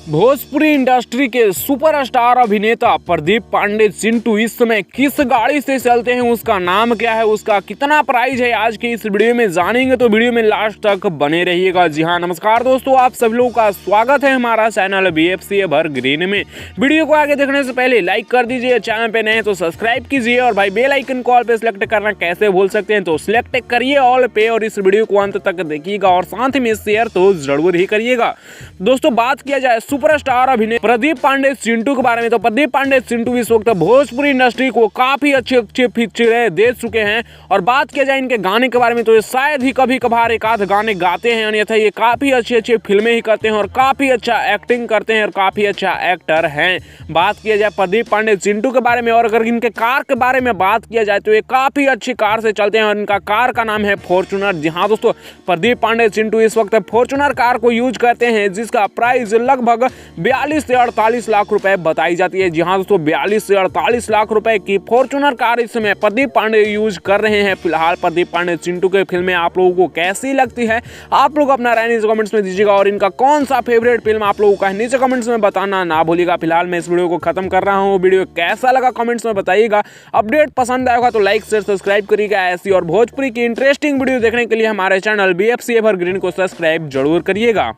Bhojpuri industry के superstar अभिनेता प्रदीप पांडे चिंटू इस समय किस गाड़ी से चलते हैं, उसका नाम क्या है, उसका कितना प्राइस है, आज के इस वीडियो में जानेंगे। तो वीडियो में लास्ट तक बने रहिएगा। जी हाँ, नमस्कार दोस्तों, आप सभी लोगों का स्वागत है हमारा चैनल BFC एवरग्रीन में। वीडियो को आगे देखने से पहले लाइक कर दीजिए, चैनल पे नए हैं तो सब्सक्राइब कीजिए और भाई बेल आइकन को ऑल पे सिलेक्ट करना कैसे भूल सकते हैं, तो सिलेक्ट करिए ऑल पे और इस वीडियो को अंत तक देखिएगा और साथ में शेयर तो जरूर ही करिएगा। दोस्तों, बात किया जाए सुपरस्टार अभिनेता प्रदीप पांडे चिंटू के बारे में, तो प्रदीप पांडे चिंटू इस वक्त भोजपुरी इंडस्ट्री को काफी अच्छे पिक्चरें दे चुके हैं। और बात किया जाए इनके गाने के बारे में, तो ये शायद ही कभी कभार एक आध गाने गाते हैं, अन्यथा ये काफी अच्छी फिल्में ही करते हैं और काफी अच्छा एक्टिंग करते हैं और काफी अच्छा एक्टर हैं। बात किया जाए प्रदीप पांडे चिंटू के बारे में और अगर इनके कार के बारे में बात किया जाए तो ये काफी अच्छी कार से चलते हैं और इनका कार का नाम है फॉर्च्यूनर। जी हाँ दोस्तों, प्रदीप पांडे चिंटू इस वक्त फॉर्च्यूनर कार को यूज करते हैं, जिसका प्राइस लगभग 42 से 48 लाख रुपए बताई जाती है। जी हाँ दोस्तों, 42 से 48 लाख रुपए की फॉर्च्यूनर कार इस समय प्रदीप पांडे यूज कर रहे हैं। फिलहाल प्रदीप पांडे चिंटू की फिल्में आप लोगों को कैसी लगती है, आप लोग अपना राय नीचे कमेंट्स में दीजिएगा और इनका कौन सा फेवरेट फिल्म आप लोगों का है नीचे कमेंट्स में बताना ना भूलिएगा। फिलहाल मैं इस वीडियो को खत्म कर रहा हूँ। वीडियो कैसा लगा कमेंट्स में बताइएगा। अपडेट पसंद आएगा तो लाइक शेयर सब्सक्राइब करिएगा। ऐसी और भोजपुरी की इंटरेस्टिंग वीडियो देखने के लिए हमारे चैनल BFC एवरग्रीन को सब्सक्राइब जरूर करिएगा।